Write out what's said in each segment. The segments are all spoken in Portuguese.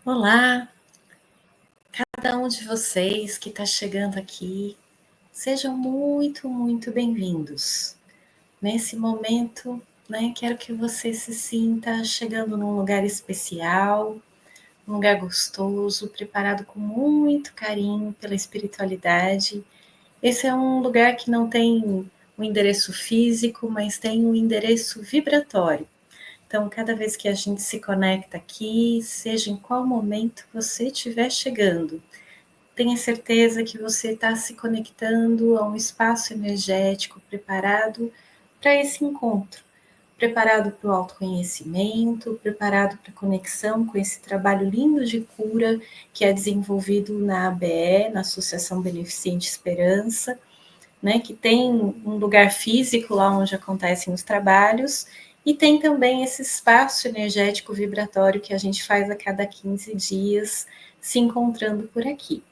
Olá, cada um de vocês que está chegando aqui, sejam muito bem-vindos. Nesse momento, quero que você se sinta chegando num lugar especial, um lugar gostoso, preparado com muito carinho pela espiritualidade. Esse é um lugar que não tem um endereço físico, mas tem um endereço vibratório. Então, cada vez que a gente se conecta aqui, seja em qual momento você estiver chegando, tenha certeza que você está se conectando a um espaço energético preparado para esse encontro, preparado para o autoconhecimento, preparado para a conexão com esse trabalho lindo de cura que é desenvolvido na ABE, na Associação Beneficente Esperança, que tem um lugar físico lá onde acontecem os trabalhos, e tem também esse espaço energético vibratório que a gente faz a cada 15 dias, se encontrando por aqui.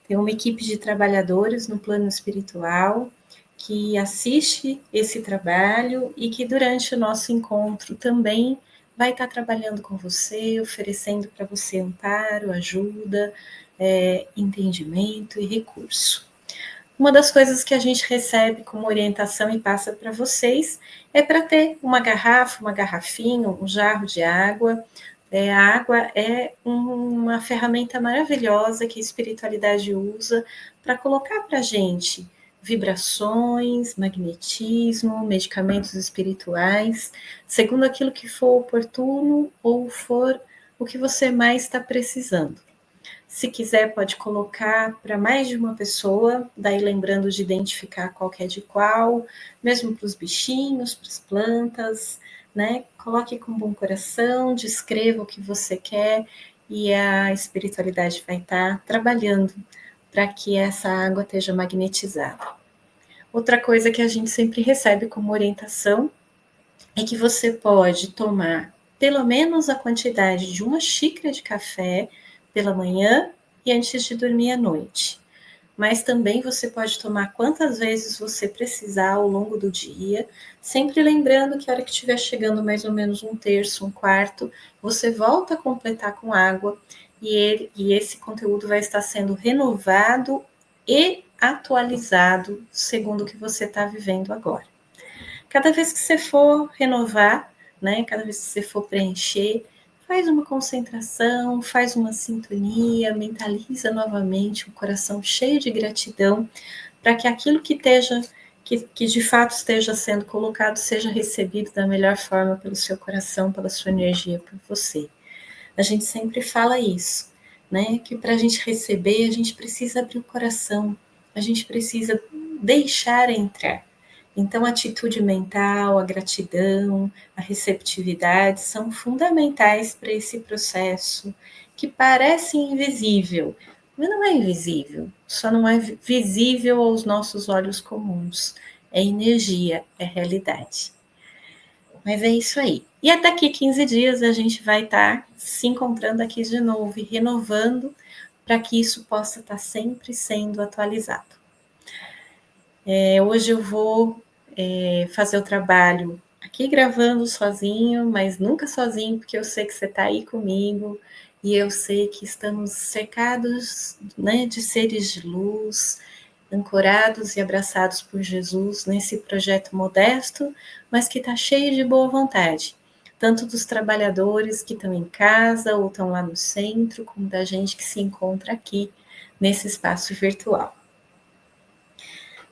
Tem uma equipe de trabalhadores no plano espiritual que assiste esse trabalho e que durante o nosso encontro também vai estar trabalhando com você, oferecendo para você amparo, ajuda, entendimento e recurso. Uma das coisas que a gente recebe como orientação e passa para vocês é para ter uma garrafa, uma garrafinha, um jarro de água. A água é uma ferramenta maravilhosa que a espiritualidade usa para colocar para a gente vibrações, magnetismo, medicamentos espirituais, segundo aquilo que for oportuno ou for o que você mais está precisando. Se quiser, pode colocar para mais de uma pessoa, daí lembrando de identificar qual que é de qual, mesmo para os bichinhos, para as plantas, Coloque com bom coração, descreva o que você quer e a espiritualidade vai estar trabalhando para que essa água esteja magnetizada. Outra coisa que a gente sempre recebe como orientação é que você pode tomar pelo menos a quantidade de uma xícara de café pela manhã e antes de dormir à noite. Mas também você pode tomar quantas vezes você precisar ao longo do dia, sempre lembrando que a hora que estiver chegando mais ou menos um terço, um quarto, você volta a completar com água e esse conteúdo vai estar sendo renovado e atualizado segundo o que você está vivendo agora. Cada vez que você for renovar, cada vez que você for preencher, faz uma concentração, faz uma sintonia, mentaliza novamente o coração cheio de gratidão para que aquilo que de fato esteja sendo colocado seja recebido da melhor forma pelo seu coração, pela sua energia, por você. A gente sempre fala isso, que para a gente receber, a gente precisa abrir o coração, a gente precisa deixar entrar. Então, a atitude mental, a gratidão, a receptividade são fundamentais para esse processo que parece invisível, mas não é invisível, só não é visível aos nossos olhos comuns. É energia, é realidade. Mas é isso aí. E até daqui 15 dias a gente vai estar se encontrando aqui de novo e renovando para que isso possa estar sempre sendo atualizado. Hoje eu vou fazer o trabalho aqui gravando sozinho, mas nunca sozinho, porque eu sei que você está aí comigo e eu sei que estamos cercados de seres de luz, ancorados e abraçados por Jesus nesse projeto modesto, mas que está cheio de boa vontade, tanto dos trabalhadores que estão em casa ou estão lá no centro, como da gente que se encontra aqui nesse espaço virtual.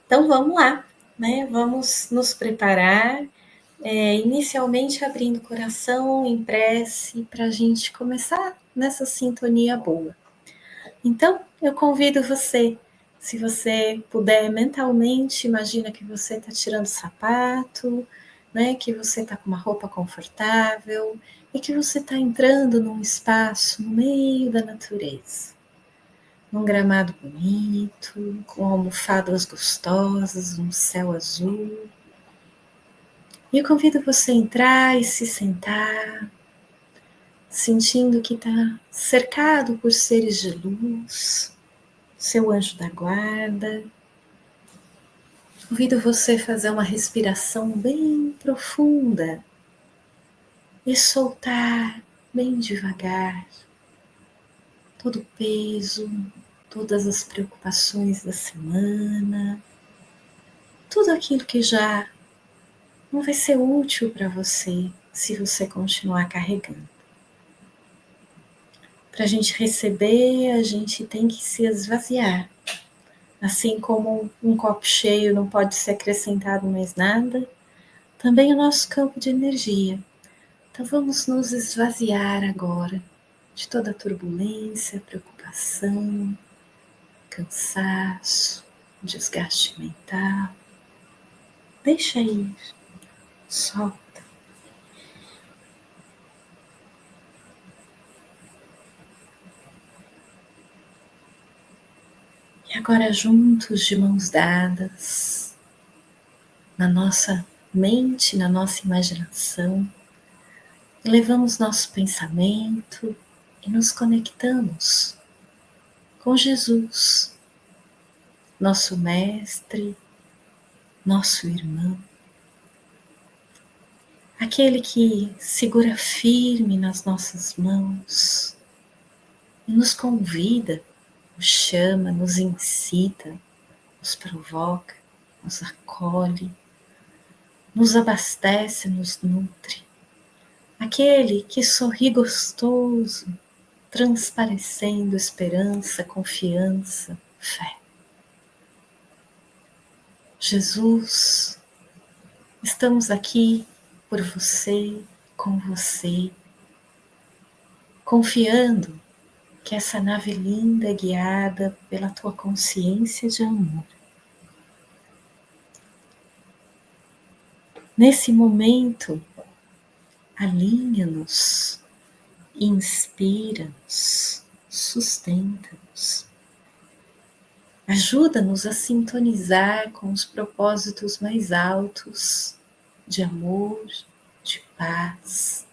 Então vamos lá, Vamos nos preparar, inicialmente abrindo o coração em prece para a gente começar nessa sintonia boa. Então, eu convido você, se você puder mentalmente, imagina que você está tirando o sapato, que você está com uma roupa confortável e que você está entrando num espaço no meio da natureza. Num gramado bonito, com almofadas gostosas, um céu azul. E eu convido você a entrar e se sentar, sentindo que está cercado por seres de luz, seu anjo da guarda. Convido você a fazer uma respiração bem profunda e soltar bem devagar. todo o peso, todas as preocupações da semana, tudo aquilo que já não vai ser útil para você se você continuar carregando. Para a gente receber, a gente tem que se esvaziar. Assim como um copo cheio não pode ser acrescentado mais nada, também o nosso campo de energia. Então vamos nos esvaziar agora de toda a turbulência, preocupação, cansaço, desgaste mental. Deixa ir, solta. E agora juntos, de mãos dadas, na nossa mente, na nossa imaginação, levamos nosso pensamento e nos conectamos com Jesus, nosso mestre, nosso irmão, aquele que segura firme nas nossas mãos e nos convida, nos chama, nos incita, nos provoca, nos acolhe, nos abastece, nos nutre. Aquele que sorri gostoso, transparecendo esperança, confiança, fé. Jesus, estamos aqui por você, com você, confiando que essa nave linda é guiada pela tua consciência de amor. Nesse momento, alinha-nos, inspira-nos, sustenta-nos. Ajuda-nos a sintonizar com os propósitos mais altos de amor, de paz,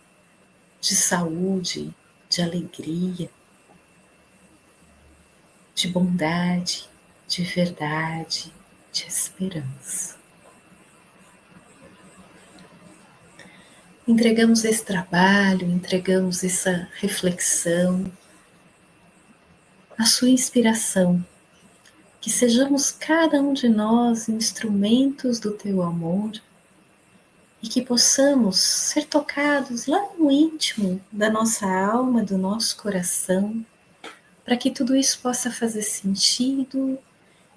de saúde, de alegria, de bondade, de verdade, de esperança. Entregamos esse trabalho, entregamos essa reflexão, a sua inspiração, que sejamos cada um de nós instrumentos do teu amor e que possamos ser tocados lá no íntimo da nossa alma, do nosso coração, para que tudo isso possa fazer sentido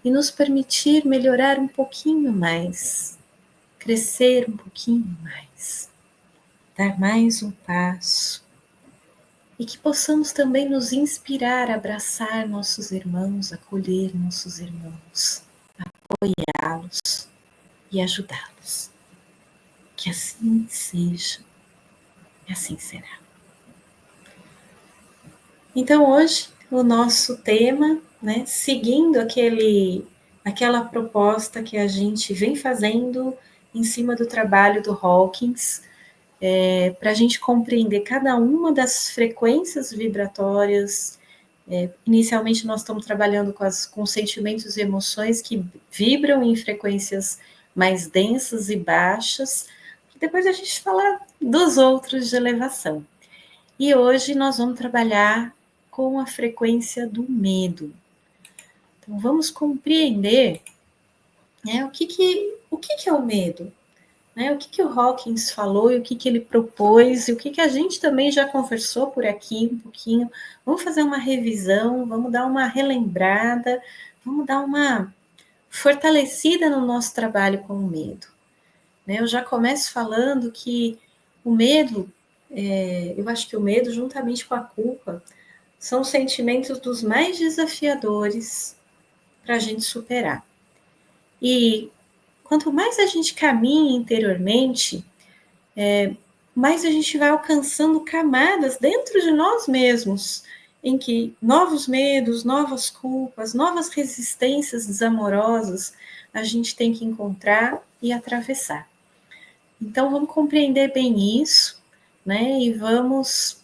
e nos permitir melhorar um pouquinho mais, crescer um pouquinho mais, dar mais um passo e que possamos também nos inspirar a abraçar nossos irmãos, acolher nossos irmãos, apoiá-los e ajudá-los. Que assim seja e assim será. Então hoje o nosso tema, né, seguindo aquela proposta que a gente vem fazendo em cima do trabalho do Hawkins, para a gente compreender cada uma das frequências vibratórias. Inicialmente nós estamos trabalhando com sentimentos e emoções que vibram em frequências mais densas e baixas, e depois a gente fala dos outros de elevação. E hoje nós vamos trabalhar com a frequência do medo. Então vamos compreender, né, o que é o medo. Né, o que o Hawkins falou e o que ele propôs e o que a gente também já conversou por aqui um pouquinho. Vamos fazer uma revisão, vamos dar uma relembrada, vamos dar uma fortalecida no nosso trabalho com o medo. Né, eu já começo falando que o medo, eu acho que o medo, juntamente com a culpa, são os sentimentos dos mais desafiadores para a gente superar. E quanto mais a gente caminha interiormente, mais a gente vai alcançando camadas dentro de nós mesmos, em que novos medos, novas culpas, novas resistências desamorosas a gente tem que encontrar e atravessar. Então vamos compreender bem isso, né? E vamos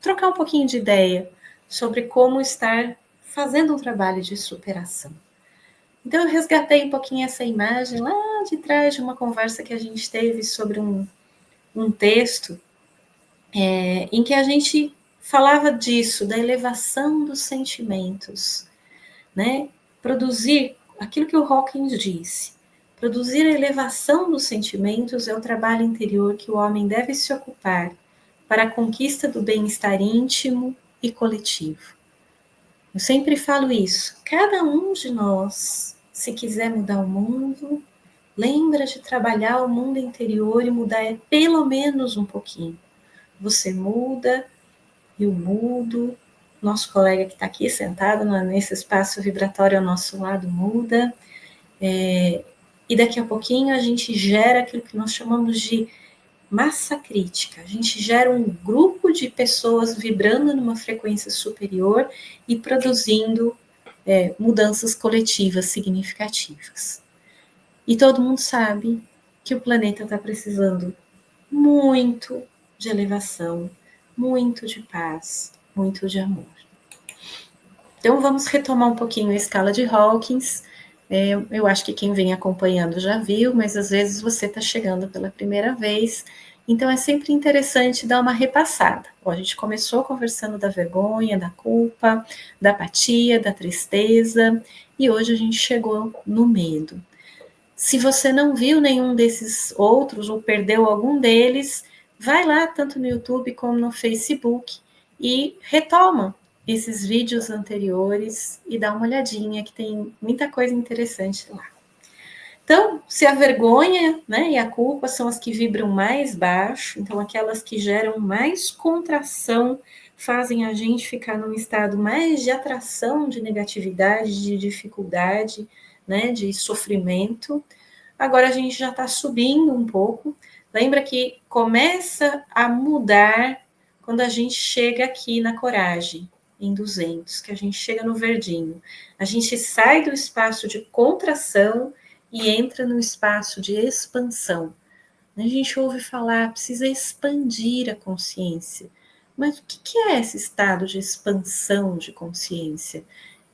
trocar um pouquinho de ideia sobre como estar fazendo um trabalho de superação. Então eu resgatei um pouquinho essa imagem lá de trás de uma conversa que a gente teve sobre um texto em que a gente falava disso, da elevação dos sentimentos, né? Produzir aquilo que o Hawkins disse. Produzir a elevação dos sentimentos é o trabalho interior que o homem deve se ocupar para a conquista do bem-estar íntimo e coletivo. Eu sempre falo isso. Cada um de nós, se quiser mudar o mundo, lembra de trabalhar o mundo interior e mudar pelo menos um pouquinho. Você muda, eu mudo, nosso colega que está aqui sentado nesse espaço vibratório ao nosso lado muda, e daqui a pouquinho a gente gera aquilo que nós chamamos de massa crítica. A gente gera um grupo de pessoas vibrando numa frequência superior e produzindo mudanças coletivas significativas. E todo mundo sabe que o planeta está precisando muito de elevação, muito de paz, muito de amor. Então vamos retomar um pouquinho a escala de Hawkins. Eu acho que quem vem acompanhando já viu, mas às vezes você está chegando pela primeira vez, então é sempre interessante dar uma repassada. A gente começou conversando da vergonha, da culpa, da apatia, da tristeza, e hoje a gente chegou no medo. Se você não viu nenhum desses outros ou perdeu algum deles, vai lá tanto no YouTube como no Facebook e retoma esses vídeos anteriores e dá uma olhadinha que tem muita coisa interessante lá. Então, se a vergonha, né, e a culpa são as que vibram mais baixo, então aquelas que geram mais contração, fazem a gente ficar num estado mais de atração, de negatividade, de dificuldade, né, de sofrimento. Agora a gente já está subindo um pouco. Lembra que começa a mudar quando a gente chega aqui na coragem, em 200, que a gente chega no verdinho. A gente sai do espaço de contração e entra no espaço de expansão. A gente ouve falar, precisa expandir a consciência. Mas o que é esse estado de expansão de consciência?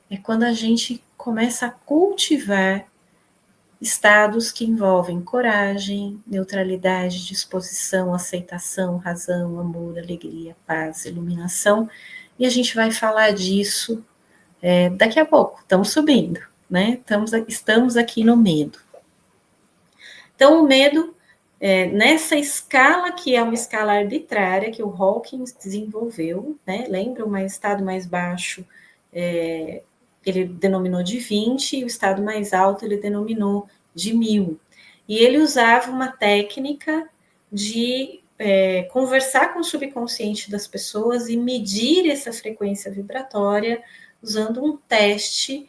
É quando a gente começa a cultivar estados que envolvem coragem, neutralidade, disposição, aceitação, razão, amor, alegria, paz, iluminação. E a gente vai falar disso daqui a pouco. Estamos subindo, né? Estamos aqui no medo. Então, o medo, nessa escala, que é uma escala arbitrária, que o Hawkins desenvolveu, né? Lembra, um estado mais baixo, ele denominou de 20, e o estado mais alto ele denominou de 1000. E ele usava uma técnica de conversar com o subconsciente das pessoas e medir essa frequência vibratória usando um teste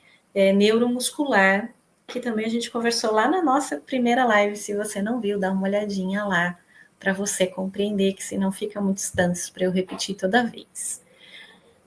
neuromuscular, que também a gente conversou lá na nossa primeira live. Se você não viu, dá uma olhadinha lá para você compreender, que senão fica muito extenso para eu repetir toda vez.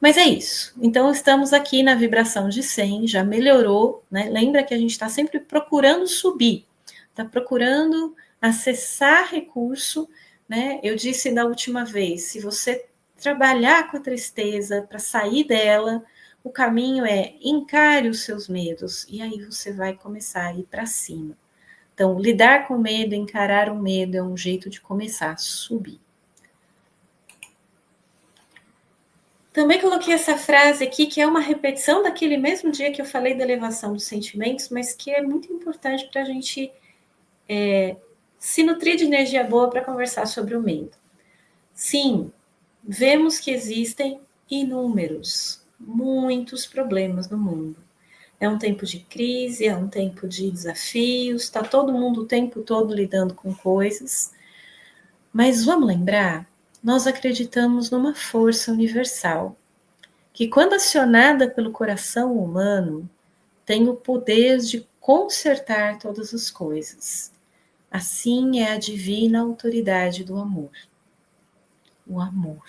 Mas é isso. Então, estamos aqui na vibração de 100, já melhorou, né? Lembra que a gente está sempre procurando subir, está procurando acessar recurso, né? Eu disse na última vez, se você trabalhar com a tristeza para sair dela, o caminho é encare os seus medos, e aí você vai começar a ir para cima. Então, lidar com medo, encarar o medo é um jeito de começar a subir. Também coloquei essa frase aqui, que é uma repetição daquele mesmo dia que eu falei da elevação dos sentimentos, mas que é muito importante para a gente se nutrir de energia boa para conversar sobre o medo. Sim, vemos que existem muitos problemas no mundo. É um tempo de crise, é um tempo de desafios, está todo mundo o tempo todo lidando com coisas. Mas vamos lembrar, nós acreditamos numa força universal, que quando acionada pelo coração humano, tem o poder de consertar todas as coisas. Assim é a divina autoridade do amor. O amor,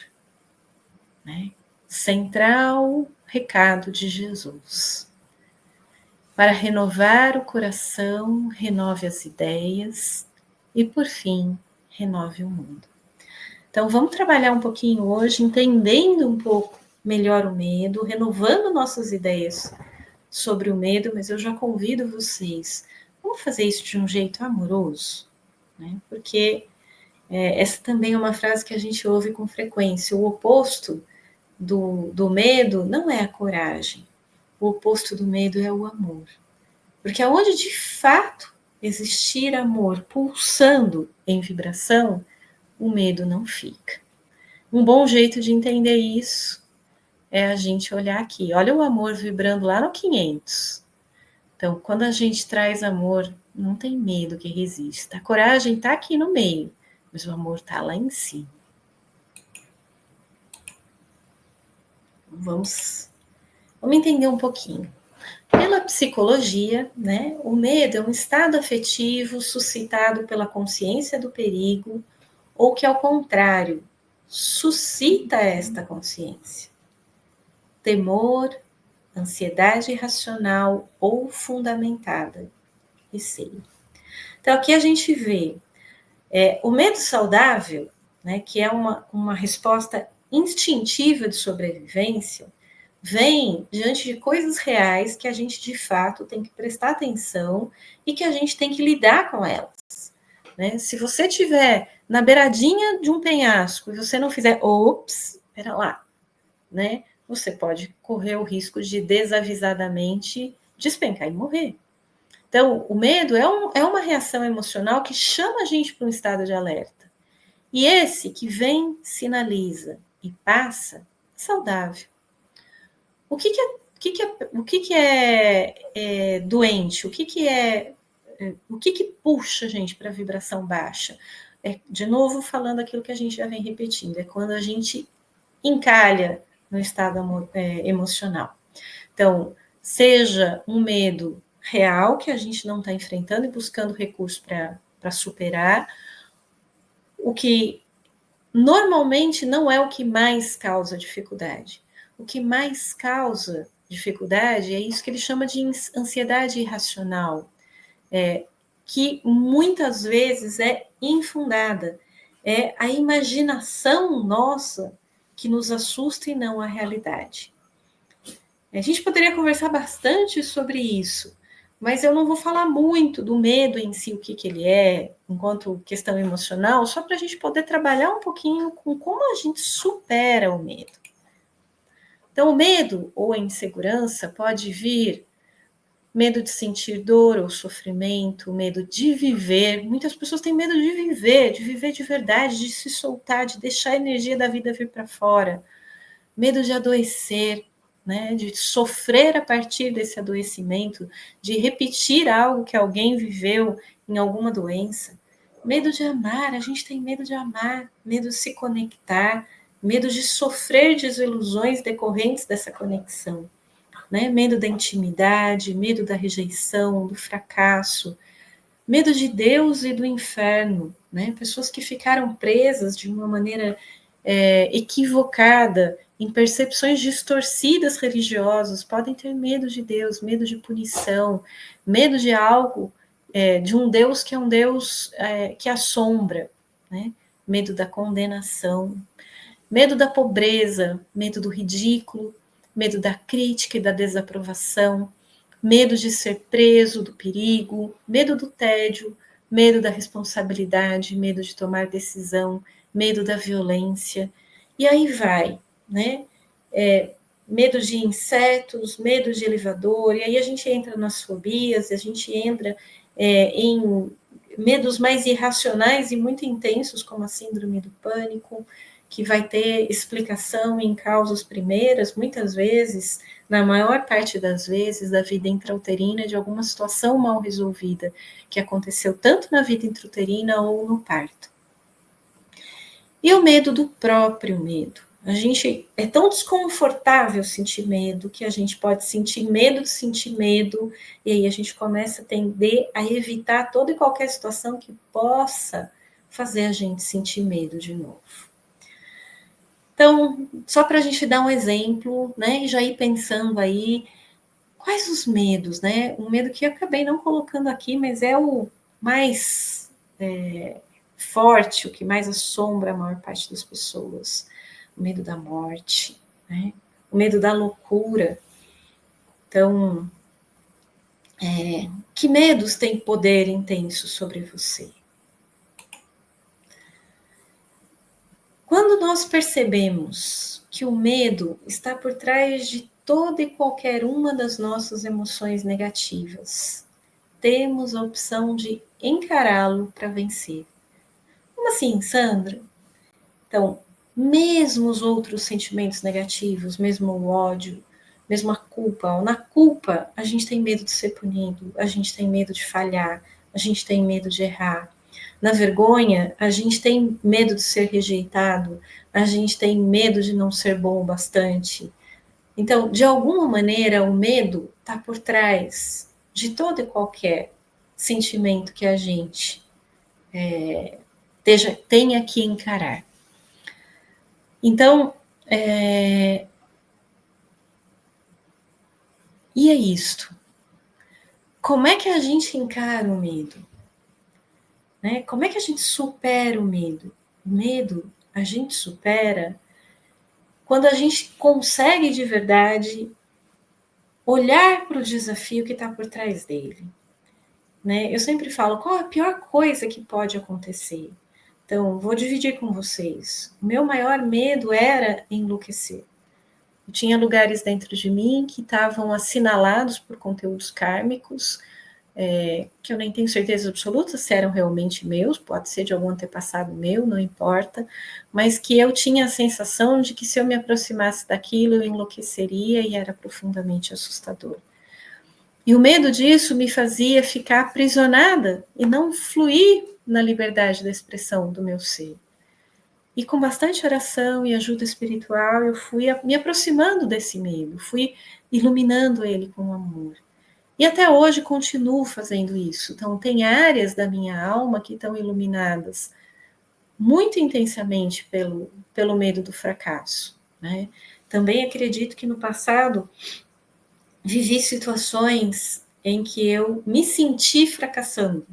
né? Central recado de Jesus. Para renovar o coração, renove as ideias e, por fim, renove o mundo. Então, vamos trabalhar um pouquinho hoje, entendendo um pouco melhor o medo, renovando nossas ideias sobre o medo, mas eu já convido vocês, vamos fazer isso de um jeito amoroso, né? Porque essa também é uma frase que a gente ouve com frequência, o oposto do medo não é a coragem. O oposto do medo é o amor. Porque aonde de fato existir amor pulsando em vibração, o medo não fica. Um bom jeito de entender isso é a gente olhar aqui. Olha o amor vibrando lá no 500. Então, quando a gente traz amor, não tem medo que resista. A coragem está aqui no meio, mas o amor está lá em cima. Vamos entender um pouquinho. Pela psicologia, né, o medo é um estado afetivo suscitado pela consciência do perigo ou que, ao contrário, suscita esta consciência. Temor, ansiedade irracional ou fundamentada, receio. Então, aqui a gente vê o medo saudável, né, que é uma resposta instintiva de sobrevivência, vem diante de coisas reais que a gente, de fato, tem que prestar atenção e que a gente tem que lidar com elas. Né? Se você estiver na beiradinha de um penhasco e você não fizer, ops, espera lá, né? Você pode correr o risco de desavisadamente despencar e morrer. Então, o medo é uma reação emocional que chama a gente para um estado de alerta. E esse que vem, sinaliza e passa, é saudável. O que é doente? O que puxa a gente para a vibração baixa? De novo, falando aquilo que a gente já vem repetindo, é quando a gente encalha no estado emocional. Então, seja um medo real que a gente não está enfrentando e buscando recursos para superar, o que normalmente não é o que mais causa dificuldade. O que mais causa dificuldade é isso que ele chama de ansiedade irracional, que muitas vezes é infundada. É a imaginação nossa que nos assusta e não a realidade. A gente poderia conversar bastante sobre isso, mas eu não vou falar muito do medo em si, o que ele é, enquanto questão emocional, só para a gente poder trabalhar um pouquinho com como a gente supera o medo. Então, o medo ou a insegurança pode vir medo de sentir dor ou sofrimento, medo de viver. Muitas pessoas têm medo de viver de verdade, de se soltar, de deixar a energia da vida vir para fora. Medo de adoecer, né, de sofrer a partir desse adoecimento, de repetir algo que alguém viveu em alguma doença. Medo de amar, a gente tem medo de amar, medo de se conectar, medo de sofrer desilusões decorrentes dessa conexão. Né? Medo da intimidade, medo da rejeição, do fracasso, medo de Deus e do inferno, né? Pessoas que ficaram presas de uma maneira equivocada em percepções distorcidas religiosas, podem ter medo de Deus, medo de punição, medo de algo, de um Deus que é um Deus que assombra, né? Medo da condenação, medo da pobreza, medo do ridículo, medo da crítica e da desaprovação, medo de ser preso, do perigo, medo do tédio, medo da responsabilidade, medo de tomar decisão, medo da violência, e aí vai, né? Medo de insetos, medo de elevador, e aí a gente entra nas fobias, a gente entra em medos mais irracionais e muito intensos, como a síndrome do pânico, que vai ter explicação em causas primeiras, muitas vezes, na maior parte das vezes, da vida intrauterina, de alguma situação mal resolvida, que aconteceu tanto na vida intrauterina ou no parto. E o medo do próprio medo. A gente é tão desconfortável sentir medo, que a gente pode sentir medo de sentir medo, e aí a gente começa a tender a evitar toda e qualquer situação que possa fazer a gente sentir medo de novo. Então, só para a gente dar um exemplo, né, e já ir pensando aí, quais os medos, né? Um medo que eu acabei não colocando aqui, mas é o mais forte, o que mais assombra a maior parte das pessoas. O medo da morte, né? O medo da loucura. Então, que medos têm poder intenso sobre você? Quando nós percebemos que o medo está por trás de toda e qualquer uma das nossas emoções negativas, temos a opção de encará-lo para vencer. Como assim, Sandra? Então, mesmo os outros sentimentos negativos, mesmo o ódio, mesmo a culpa, na culpa a gente tem medo de ser punido, a gente tem medo de falhar, a gente tem medo de errar. Na vergonha, a gente tem medo de ser rejeitado, a gente tem medo de não ser bom o bastante. Então, de alguma maneira, o medo está por trás de todo e qualquer sentimento que a gente tenha que encarar. Então, e é isto. Como é que a gente encara o medo? Né? Como é que a gente supera o medo? O medo a gente supera quando a gente consegue de verdade olhar para o desafio que está por trás dele. Né? Eu sempre falo, qual a pior coisa que pode acontecer? Então, vou dividir com vocês. O meu maior medo era enlouquecer. Eu tinha lugares dentro de mim que estavam assinalados por conteúdos kármicos, que eu nem tenho certeza absoluta se eram realmente meus, pode ser de algum antepassado meu, não importa, mas que eu tinha a sensação de que se eu me aproximasse daquilo, eu enlouqueceria e era profundamente assustador. E o medo disso me fazia ficar aprisionada e não fluir na liberdade da expressão do meu ser. E com bastante oração e ajuda espiritual, eu fui me aproximando desse medo, fui iluminando ele com amor. E até hoje continuo fazendo isso. Então, tem áreas da minha alma que estão iluminadas muito intensamente pelo medo do fracasso. Né? Também acredito que no passado vivi situações em que eu me senti fracassando,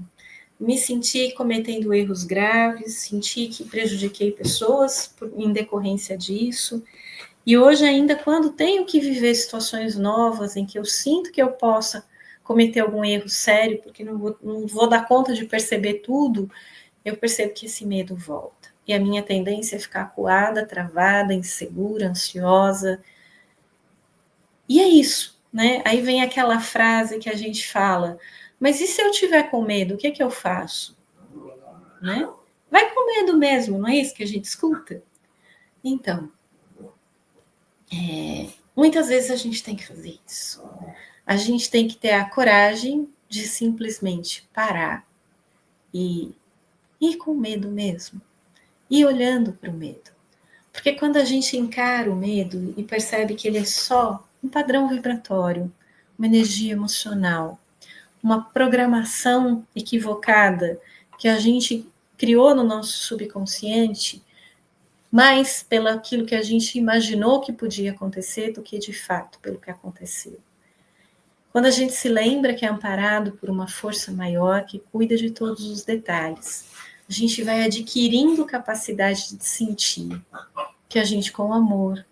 me senti cometendo erros graves, senti que prejudiquei pessoas em decorrência disso. E hoje ainda, quando tenho que viver situações novas em que eu sinto que eu possa cometer algum erro sério, porque não vou dar conta de perceber tudo, eu percebo que esse medo volta. E a minha tendência é ficar acuada, travada, insegura, ansiosa. E é isso, né? Aí vem aquela frase que a gente fala, mas e se eu tiver com medo, o que é que eu faço? Né? Vai com medo mesmo, não é isso que a gente escuta? Então, muitas vezes a gente tem que fazer isso. A gente tem que ter a coragem de simplesmente parar e ir com medo mesmo, ir olhando para o medo. Porque quando a gente encara o medo e percebe que ele é só um padrão vibratório, uma energia emocional, uma programação equivocada que a gente criou no nosso subconsciente, mais pelo aquilo que a gente imaginou que podia acontecer do que de fato pelo que aconteceu. Quando a gente se lembra que é amparado por uma força maior que cuida de todos os detalhes, a gente vai adquirindo capacidade de sentir que a gente, com amor,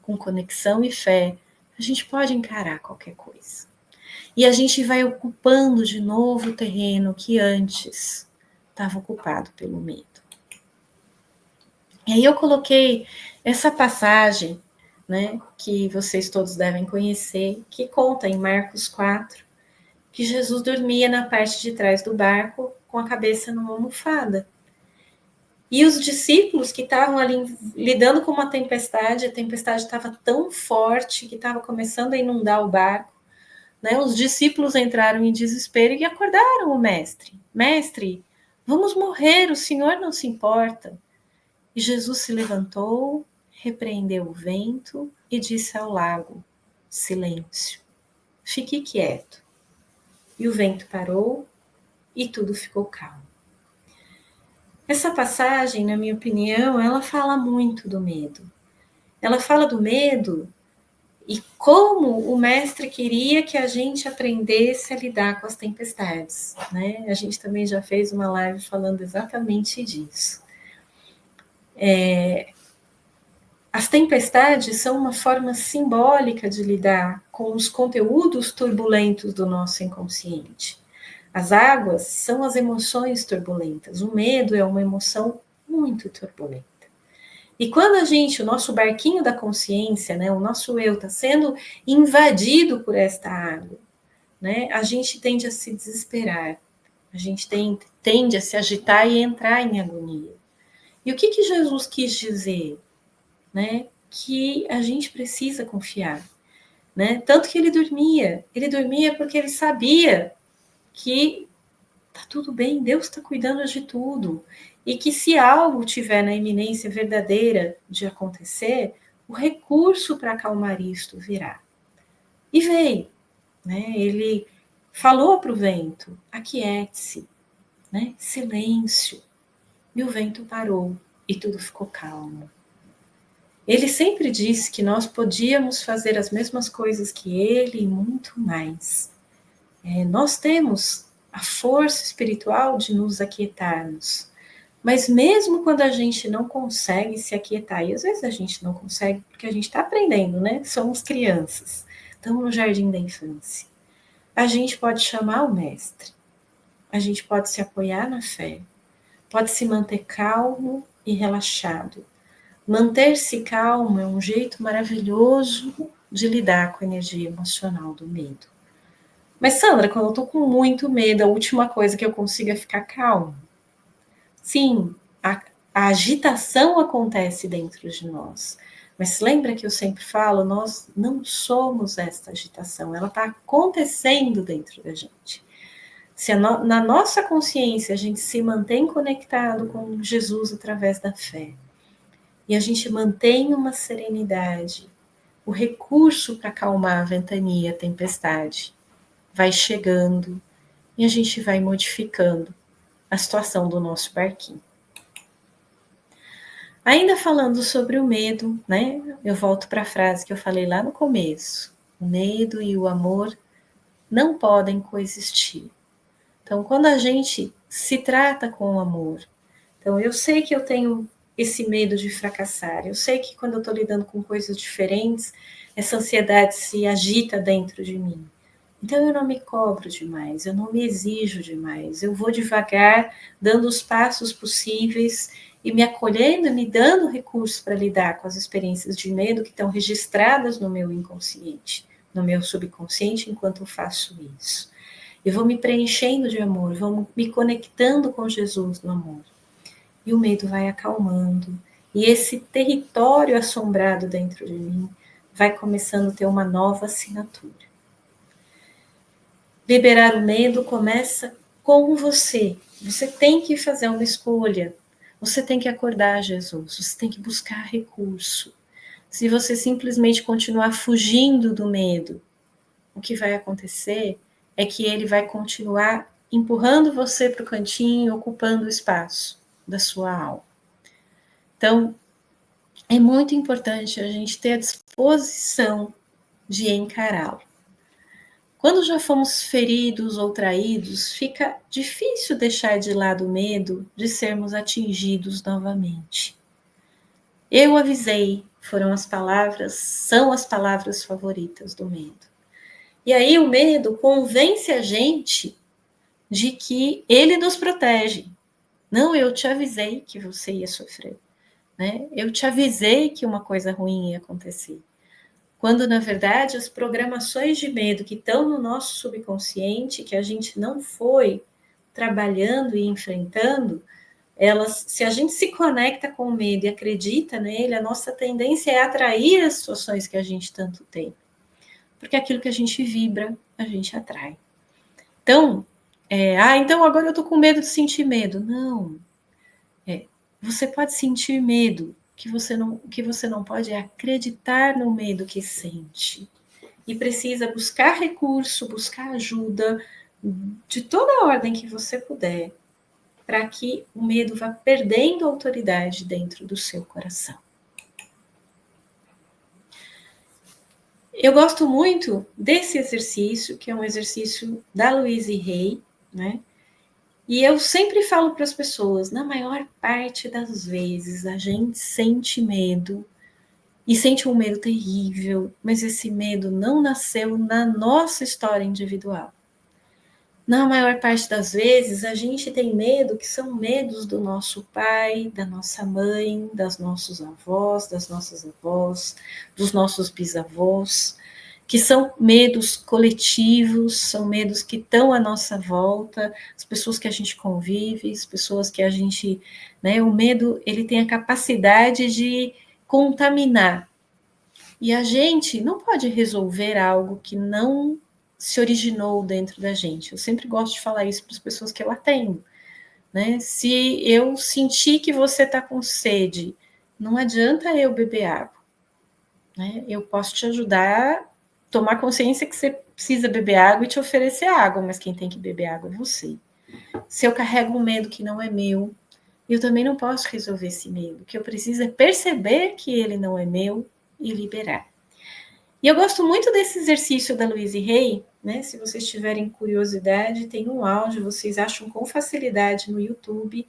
com conexão e fé, a gente pode encarar qualquer coisa. E a gente vai ocupando de novo o terreno que antes estava ocupado pelo medo. E aí eu coloquei essa passagem, né, que vocês todos devem conhecer, que conta em Marcos 4, que Jesus dormia na parte de trás do barco com a cabeça numa almofada. E os discípulos que estavam ali lidando com uma tempestade, a tempestade estava tão forte que estava começando a inundar o barco, né? Os discípulos entraram em desespero e acordaram o mestre. Mestre, vamos morrer, o Senhor não se importa. E Jesus se levantou, repreendeu o vento e disse ao lago, silêncio, fique quieto. E o vento parou e tudo ficou calmo. Essa passagem, na minha opinião, ela fala muito do medo. Ela fala do medo e como o mestre queria que a gente aprendesse a lidar com as tempestades, né? A gente também já fez uma live falando exatamente disso. As tempestades são uma forma simbólica de lidar com os conteúdos turbulentos do nosso inconsciente. As águas são as emoções turbulentas. O medo é uma emoção muito turbulenta. E quando o nosso barquinho da consciência, né, o nosso eu está sendo invadido por esta água, né, a gente tende a se desesperar, a gente tende a se agitar e entrar em agonia. E o que Jesus quis dizer? Né, que a gente precisa confiar. Né? Tanto que ele dormia porque ele sabia que tá tudo bem, Deus está cuidando de tudo, e que se algo tiver na iminência verdadeira de acontecer, o recurso para acalmar isto virá. E veio, né? Ele falou para o vento, aquiete-se, né? Silêncio, e o vento parou, e tudo ficou calmo. Ele sempre disse que nós podíamos fazer as mesmas coisas que ele e muito mais. Nós temos a força espiritual de nos aquietarmos. Mas mesmo quando a gente não consegue se aquietar, e às vezes a gente não consegue porque a gente está aprendendo, né? Somos crianças, estamos no jardim da infância. A gente pode chamar o mestre, a gente pode se apoiar na fé, pode se manter calmo e relaxado. Manter-se calmo é um jeito maravilhoso de lidar com a energia emocional do medo. Mas, Sandra, quando eu tô com muito medo, a última coisa que eu consigo é ficar calmo. Sim, a agitação acontece dentro de nós. Mas lembra que eu sempre falo, nós não somos esta agitação, ela está acontecendo dentro da gente. Se na nossa consciência a gente se mantém conectado com Jesus através da fé, e a gente mantém uma serenidade, o recurso para acalmar a ventania, a tempestade, vai chegando e a gente vai modificando a situação do nosso barquinho. Ainda falando sobre o medo, né? Eu volto para a frase que eu falei lá no começo. O medo e o amor não podem coexistir. Então, quando a gente se trata com o amor, então eu sei que eu tenho esse medo de fracassar, eu sei que quando eu estou lidando com coisas diferentes, essa ansiedade se agita dentro de mim. Então eu não me cobro demais, eu não me exijo demais, eu vou devagar, dando os passos possíveis e me acolhendo, me dando recursos para lidar com as experiências de medo que estão registradas no meu inconsciente, no meu subconsciente, enquanto eu faço isso. Eu vou me preenchendo de amor, vou me conectando com Jesus no amor. E o medo vai acalmando. E esse território assombrado dentro de mim vai começando a ter uma nova assinatura. Liberar o medo começa com você. Você tem que fazer uma escolha. Você tem que acordar, Jesus. Você tem que buscar recurso. Se você simplesmente continuar fugindo do medo, o que vai acontecer é que ele vai continuar empurrando você para o cantinho, ocupando o espaço da sua alma. Então, é muito importante a gente ter a disposição de encará-lo. Quando já fomos feridos ou traídos, fica difícil deixar de lado o medo de sermos atingidos novamente. Eu avisei, são as palavras favoritas do medo. E aí o medo convence a gente de que ele nos protege. Não, eu te avisei que você ia sofrer, né? Eu te avisei que uma coisa ruim ia acontecer. Quando, na verdade, as programações de medo que estão no nosso subconsciente, que a gente não foi trabalhando e enfrentando, elas, se a gente se conecta com o medo e acredita nele, a nossa tendência é atrair as situações que a gente tanto tem. Porque aquilo que a gente vibra, a gente atrai. Então, então agora eu estou com medo de sentir medo. Não. Você pode sentir medo, o que você não pode é acreditar no medo que sente. E precisa buscar recurso, buscar ajuda de toda a ordem que você puder, para que o medo vá perdendo autoridade dentro do seu coração. Eu gosto muito desse exercício, que é um exercício da Louise Hay, né? E eu sempre falo para as pessoas, na maior parte das vezes a gente sente medo, e sente um medo terrível, mas esse medo não nasceu na nossa história individual. Na maior parte das vezes, a gente tem medo que são medos do nosso pai, da nossa mãe, dos nossos avós, das nossas avós, dos nossos bisavós, que são medos coletivos, são medos que estão à nossa volta, as pessoas que a gente convive, as pessoas que a gente, né, o medo, ele tem a capacidade de contaminar. E a gente não pode resolver algo que não se originou dentro da gente. Eu sempre gosto de falar isso para as pessoas que eu atendo, né? Se eu sentir que você está com sede, não adianta eu beber água, né? Eu posso te ajudar a tomar consciência que você precisa beber água e te oferecer água, mas quem tem que beber água é você. Se eu carrego um medo que não é meu, eu também não posso resolver esse medo. O que eu preciso é perceber que ele não é meu e liberar. E eu gosto muito desse exercício da Louise Hay, né? Se vocês tiverem curiosidade, tem um áudio, vocês acham com facilidade no YouTube,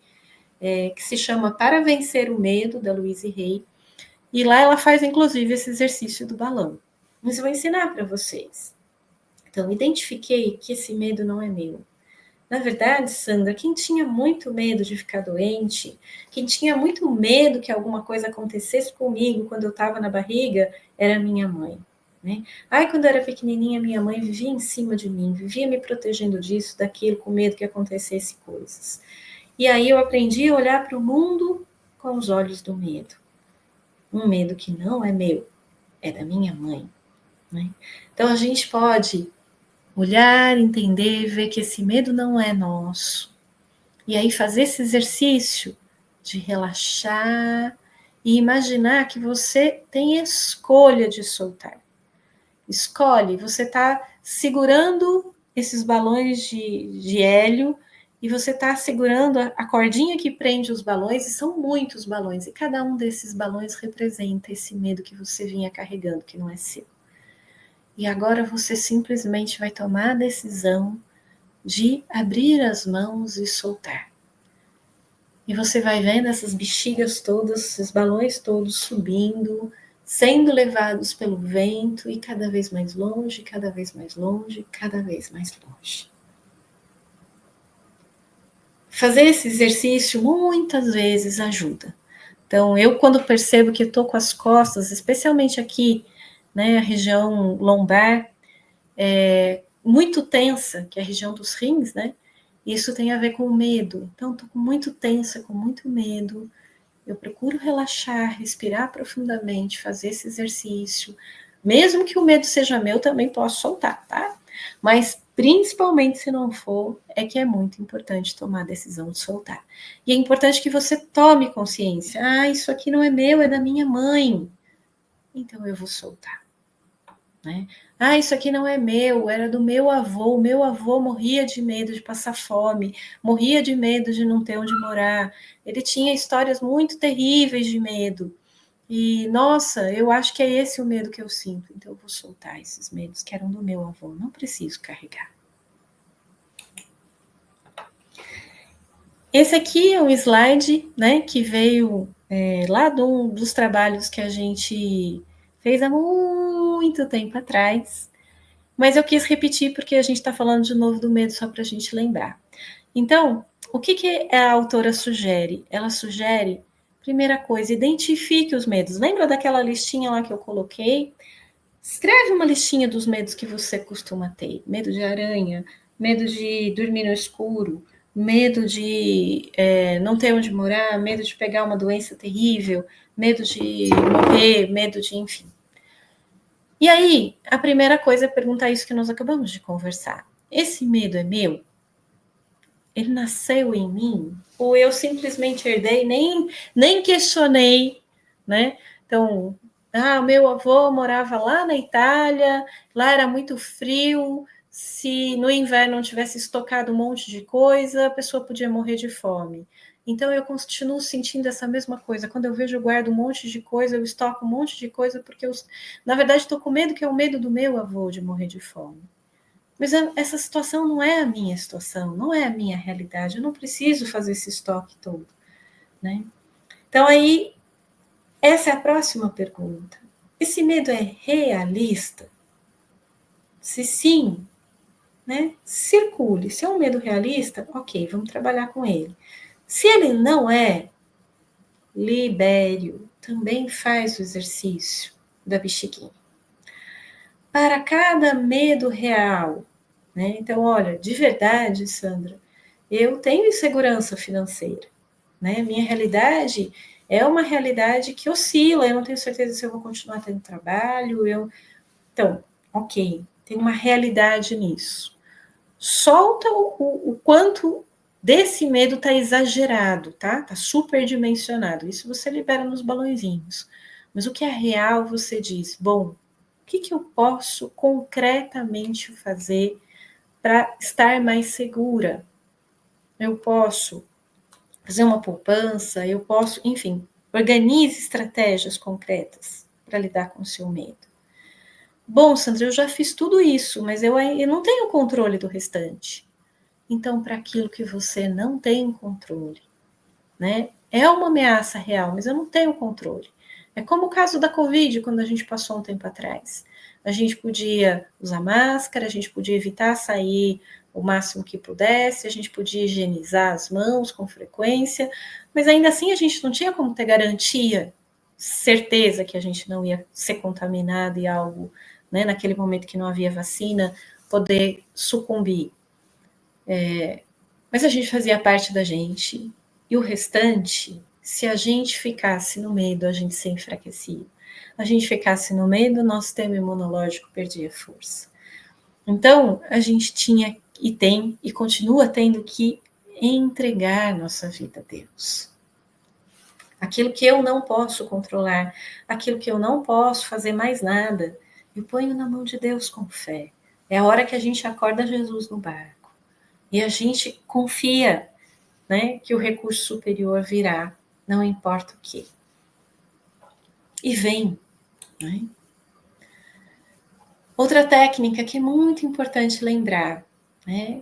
que se chama Para Vencer o Medo, da Louise Hay. E lá ela faz, inclusive, esse exercício do balão. Mas eu vou ensinar para vocês. Então, identifiquei que esse medo não é meu. Na verdade, Sandra, quem tinha muito medo de ficar doente, quem tinha muito medo que alguma coisa acontecesse comigo quando eu estava na barriga, era minha mãe. Né? Ai, quando eu era pequenininha, minha mãe vivia em cima de mim, vivia me protegendo disso, daquilo, com medo que acontecesse coisas. E aí eu aprendi a olhar para o mundo com os olhos do medo. Um medo que não é meu, é da minha mãe. Né? Então a gente pode olhar, entender, ver que esse medo não é nosso. E aí fazer esse exercício de relaxar e imaginar que você tem escolha de soltar. Escolhe, você está segurando esses balões de hélio e você está segurando a cordinha que prende os balões, e são muitos balões, e cada um desses balões representa esse medo que você vinha carregando, que não é seu. E agora você simplesmente vai tomar a decisão de abrir as mãos e soltar. E você vai vendo essas bexigas todas, esses balões todos subindo, sendo levados pelo vento e cada vez mais longe, cada vez mais longe, cada vez mais longe. Fazer esse exercício muitas vezes ajuda. Então, eu quando percebo que estou com as costas, especialmente aqui, né, a região lombar, muito tensa, que é a região dos rins, né? Isso tem a ver com o medo. Então, estou muito tensa, com muito medo. Eu procuro relaxar, respirar profundamente, fazer esse exercício. Mesmo que o medo seja meu, também posso soltar, tá? Mas principalmente se não for, é que é muito importante tomar a decisão de soltar. E é importante que você tome consciência. Ah, isso aqui não é meu, é da minha mãe. Então eu vou soltar. Né? Ah, isso aqui não é meu, era do meu avô. O meu avô morria de medo de passar fome, morria de medo de não ter onde morar. Ele tinha histórias muito terríveis de medo. E, nossa, eu acho que é esse o medo que eu sinto. Então, eu vou soltar esses medos que eram do meu avô. Não preciso carregar. Esse aqui é um slide, né, que veio lá dos trabalhos que a gente fez há muito tempo atrás. Mas eu quis repetir porque a gente está falando de novo do medo só para a gente lembrar. Então, o que a autora sugere? Ela sugere, primeira coisa, identifique os medos. Lembra daquela listinha lá que eu coloquei? Escreve uma listinha dos medos que você costuma ter. Medo de aranha, medo de dormir no escuro, medo de não ter onde morar, medo de pegar uma doença terrível, medo de morrer, medo de, enfim. E aí, a primeira coisa é perguntar isso que nós acabamos de conversar. Esse medo é meu? Ele nasceu em mim? Ou eu simplesmente herdei, nem questionei, né? Então, meu avô morava lá na Itália, lá era muito frio, se no inverno não tivesse estocado um monte de coisa, a pessoa podia morrer de fome. Então, eu continuo sentindo essa mesma coisa. Quando eu vejo, eu guardo um monte de coisa, eu estoco um monte de coisa, porque eu, na verdade, estou com medo, que é o medo do meu avô de morrer de fome. Mas essa situação não é a minha situação, não é a minha realidade. Eu não preciso fazer esse estoque todo, né? Então, aí, essa é a próxima pergunta. Esse medo é realista? Se sim, né? Circule. Se é um medo realista, ok, vamos trabalhar com ele. Se ele não é, libere-o. Também faz o exercício da bexiguinha. Para cada medo real, né? Então, olha, de verdade, Sandra, eu tenho insegurança financeira, né? Minha realidade é uma realidade que oscila, eu não tenho certeza se eu vou continuar tendo trabalho, Então, ok, tem uma realidade nisso. Solta o quanto desse medo está exagerado, tá? Está superdimensionado. Isso você libera nos balãozinhos. Mas o que é real, você diz, bom, o que eu posso concretamente fazer para estar mais segura? Eu posso fazer uma poupança, eu posso, enfim, organize estratégias concretas para lidar com o seu medo. Bom, Sandra, eu já fiz tudo isso, mas eu não tenho controle do restante. Então, para aquilo que você não tem controle, né? É uma ameaça real, mas eu não tenho controle. É como o caso da Covid, quando a gente passou um tempo atrás. A gente podia usar máscara, a gente podia evitar sair o máximo que pudesse, a gente podia higienizar as mãos com frequência, mas ainda assim a gente não tinha como ter garantia, certeza que a gente não ia ser contaminado e algo, né, naquele momento que não havia vacina, poder sucumbir. Mas a gente fazia parte da gente, e o restante, se a gente ficasse no medo, a gente se enfraquecia. A gente ficasse no medo, nosso sistema imunológico perdia força. Então, a gente tinha e tem e continua tendo que entregar nossa vida a Deus. Aquilo que eu não posso controlar, aquilo que eu não posso fazer mais nada, eu ponho na mão de Deus com fé. É a hora que a gente acorda Jesus no barco. E a gente confia, né, que o recurso superior virá, não importa o que. E vem. Né? Outra técnica que é muito importante lembrar, né?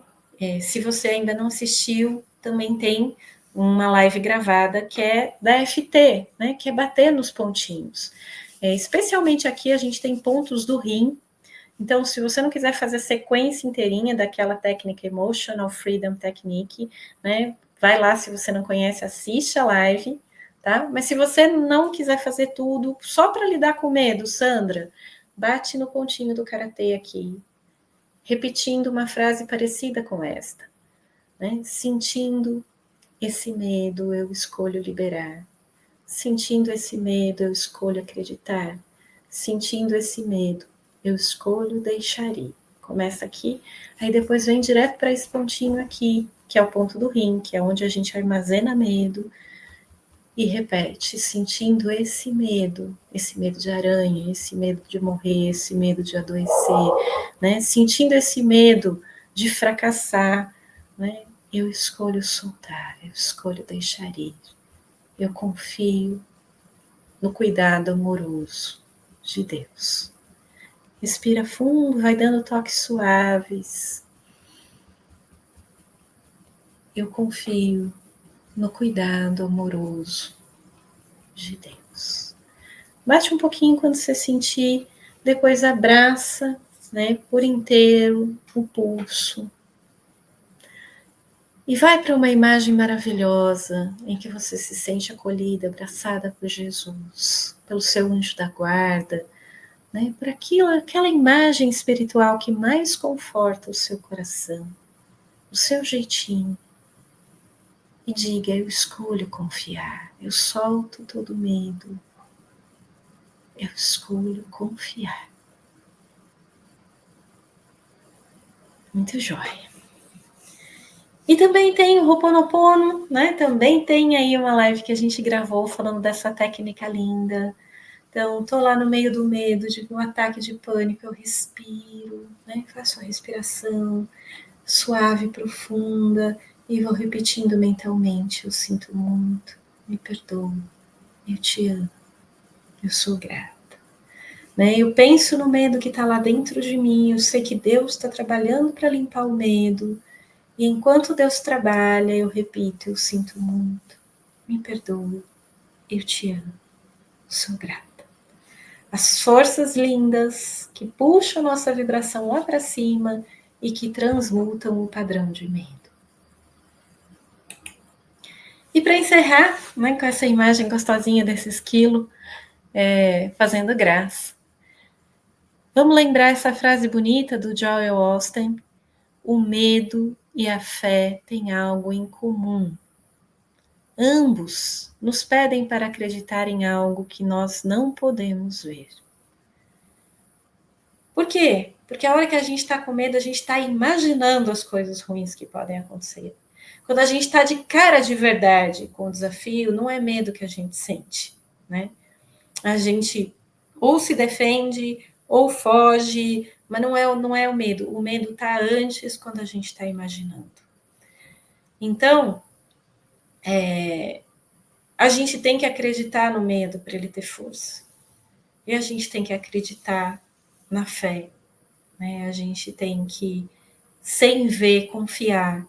Se você ainda não assistiu, também tem uma live gravada que é da FT, né? Que é bater nos pontinhos. Especialmente aqui a gente tem pontos do rim. Então, se você não quiser fazer a sequência inteirinha daquela técnica Emotional Freedom Technique, né? Vai lá, se você não conhece, assiste a live, tá? Mas se você não quiser fazer tudo, só para lidar com medo, Sandra, bate no pontinho do karatê aqui, repetindo uma frase parecida com esta, né? Sentindo esse medo, eu escolho liberar. Sentindo esse medo, eu escolho acreditar. Sentindo esse medo, eu escolho deixar ir. Começa aqui, aí depois vem direto para esse pontinho aqui, que é o ponto do rim, que é onde a gente armazena medo, e repete, sentindo esse medo de aranha, esse medo de morrer, esse medo de adoecer, né? Sentindo esse medo de fracassar, né? Eu escolho soltar, eu escolho deixar ir. Eu confio no cuidado amoroso de Deus. Respira fundo, vai dando toques suaves. Eu confio no cuidado amoroso de Deus. Bate um pouquinho quando você sentir, depois abraça, né, por inteiro o pulso. E vai para uma imagem maravilhosa em que você se sente acolhida, abraçada por Jesus, pelo seu anjo da guarda, né, por aquela imagem espiritual que mais conforta o seu coração, o seu jeitinho. E diga, eu escolho confiar, eu solto todo medo, eu escolho confiar. Muito jóia. E também tem o Ho'oponopono, né? Também tem aí uma live que a gente gravou falando dessa técnica linda. Então, tô lá no meio do medo, de um ataque de pânico, eu respiro, né? Faço a respiração suave, profunda, e vou repetindo mentalmente, eu sinto muito, me perdoo, eu te amo, eu sou grata. Né? Eu penso no medo que está lá dentro de mim, eu sei que Deus está trabalhando para limpar o medo, e enquanto Deus trabalha, eu repito, eu sinto muito, me perdoo, eu te amo, sou grata. As forças lindas que puxam nossa vibração lá para cima e que transmutam o padrão de medo. E para encerrar, né, com essa imagem gostosinha desse esquilo fazendo graça, vamos lembrar essa frase bonita do Joel Osteen: o medo e a fé têm algo em comum. Ambos nos pedem para acreditar em algo que nós não podemos ver. Por quê? Porque a hora que a gente está com medo, a gente está imaginando as coisas ruins que podem acontecer. Quando a gente está de cara de verdade com o desafio, não é medo que a gente sente, né? A gente ou se defende ou foge, mas não é o medo. O medo está antes, quando a gente está imaginando. Então, a gente tem que acreditar no medo para ele ter força. E a gente tem que acreditar na fé, né? A gente tem que, sem ver, confiar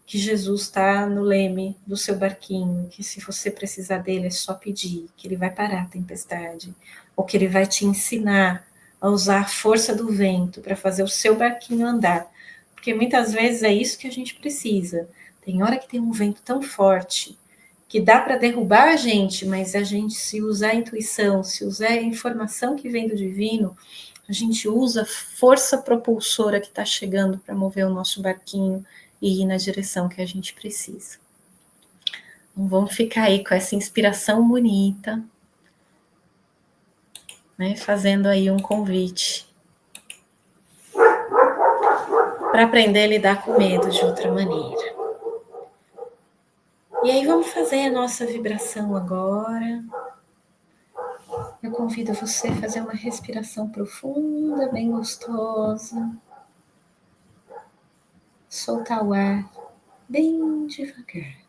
que Jesus está no leme do seu barquinho, que se você precisar dele é só pedir, que ele vai parar a tempestade, ou que ele vai te ensinar a usar a força do vento para fazer o seu barquinho andar. Porque muitas vezes é isso que a gente precisa. Tem hora que tem um vento tão forte que dá para derrubar a gente, mas a gente, se usar a intuição, se usar a informação que vem do divino, a gente usa a força propulsora que está chegando para mover o nosso barquinho e ir na direção que a gente precisa. Então, vamos ficar aí com essa inspiração bonita, né, fazendo aí um convite para aprender a lidar com medo de outra maneira. E aí vamos fazer a nossa vibração agora. Eu convido você a fazer uma respiração profunda, bem gostosa. Soltar o ar bem devagar.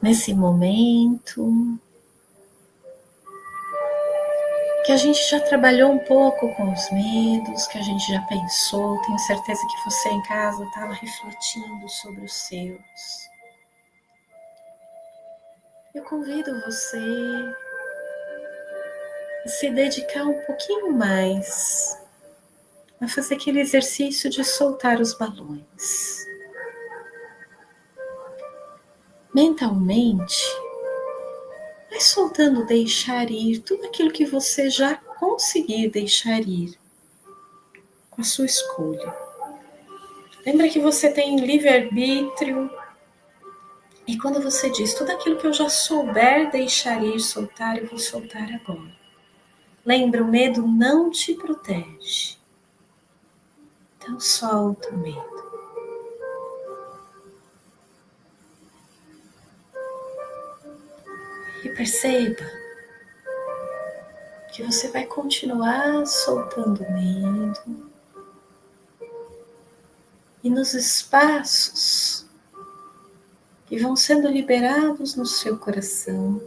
Nesse momento que a gente já trabalhou um pouco com os medos, que a gente já pensou, tenho certeza que você em casa estava refletindo sobre os seus. Eu convido você a se dedicar um pouquinho mais a fazer aquele exercício de soltar os balões. Mentalmente, vai soltando, deixar ir tudo aquilo que você já conseguir deixar ir com a sua escolha. Lembra que você tem livre-arbítrio, e quando você diz tudo aquilo que eu já souber deixar ir, soltar, eu vou soltar agora. Lembra, o medo não te protege. Então solta o medo. E perceba que você vai continuar soltando o medo. E nos espaços que vão sendo liberados no seu coração,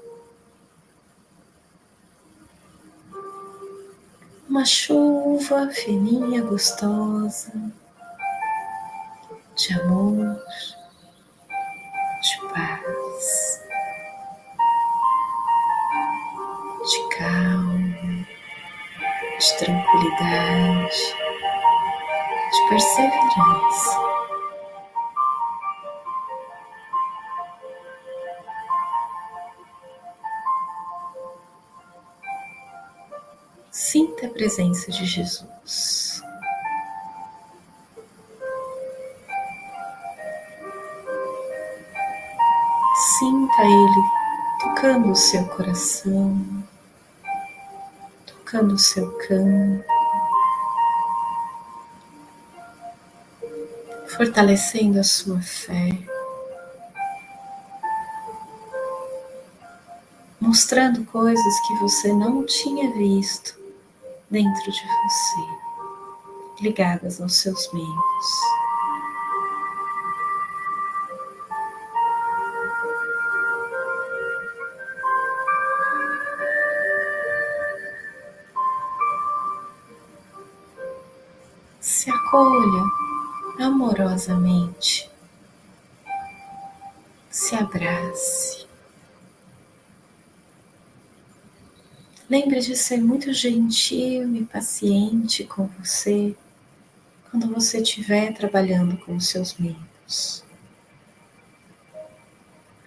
uma chuva fininha, gostosa, de amor, de paz, de calma, de tranquilidade, de perseverança. Sinta a presença de Jesus. Sinta Ele tocando o seu coração, tocando o seu campo, fortalecendo a sua fé, mostrando coisas que você não tinha visto dentro de você, ligadas aos seus medos. Se acolha amorosamente. Se abrace. Lembre de ser muito gentil e paciente com você quando você estiver trabalhando com os seus medos.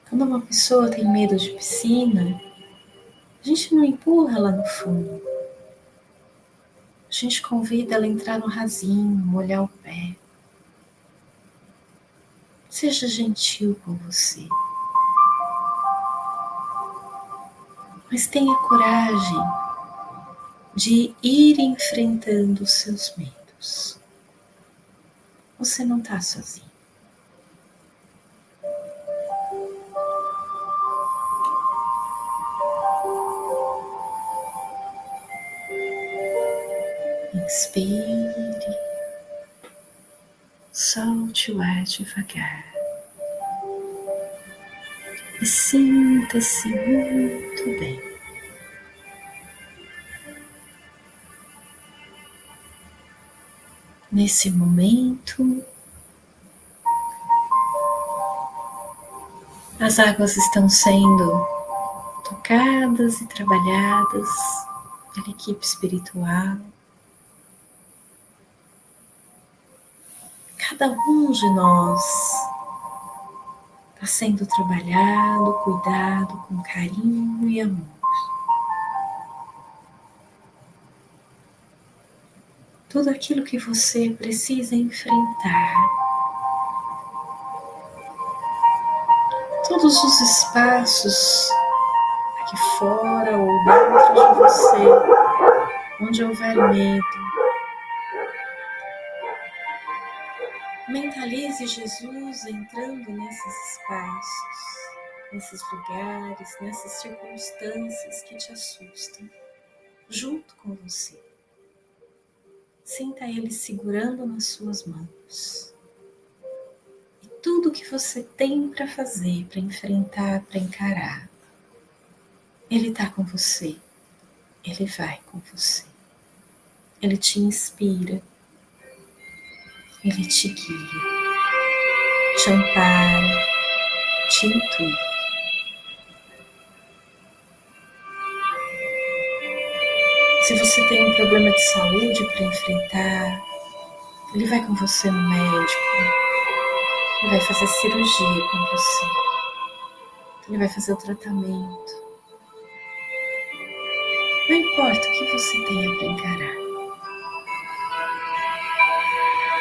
Quando uma pessoa tem medo de piscina, a gente não empurra ela no fundo. A gente convida ela a entrar no rasinho, molhar o pé. Seja gentil com você. Mas tenha coragem de ir enfrentando os seus medos. Você não está sozinho. Inspire, solte o ar devagar e sinta-se muito bem. Nesse momento, as águas estão sendo tocadas e trabalhadas pela equipe espiritual. Cada um de nós está sendo trabalhado, cuidado com carinho e amor. Tudo aquilo que você precisa enfrentar, todos os espaços aqui fora ou dentro de você, onde houver medo, mentalize Jesus entrando nesses espaços, nesses lugares, nessas circunstâncias que te assustam, junto com você. Sinta Ele segurando nas suas mãos. E tudo que você tem para fazer, para enfrentar, para encarar, Ele está com você. Ele vai com você. Ele te inspira. Ele te guia, te ampara, te intui. Se você tem um problema de saúde para enfrentar, Ele vai com você no médico. Ele vai fazer cirurgia com você. Ele vai fazer o tratamento. Não importa o que você tenha para encarar.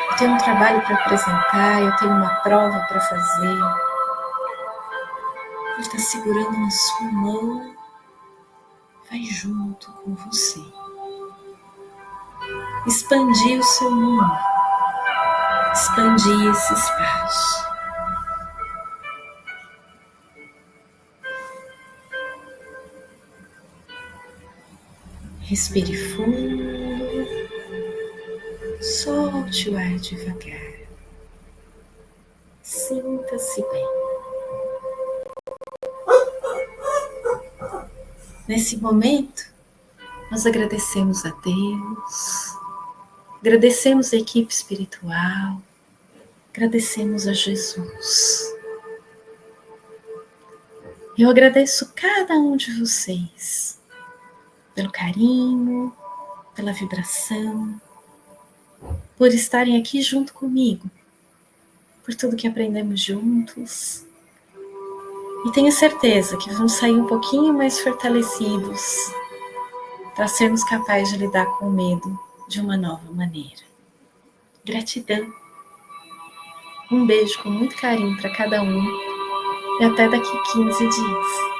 Eu tenho um trabalho para apresentar, eu tenho uma prova para fazer. Ele está segurando na sua mão, vai junto com você. Expandir o seu mundo, expandir esse espaço. Respire fundo, solte o ar devagar. Sinta-se bem. Nesse momento, nós agradecemos a Deus, agradecemos a equipe espiritual, agradecemos a Jesus. Eu agradeço cada um de vocês pelo carinho, pela vibração, por estarem aqui junto comigo, por tudo que aprendemos juntos. E tenho certeza que vamos sair um pouquinho mais fortalecidos para sermos capazes de lidar com o medo de uma nova maneira. Gratidão. Um beijo com muito carinho para cada um e até daqui 15 dias.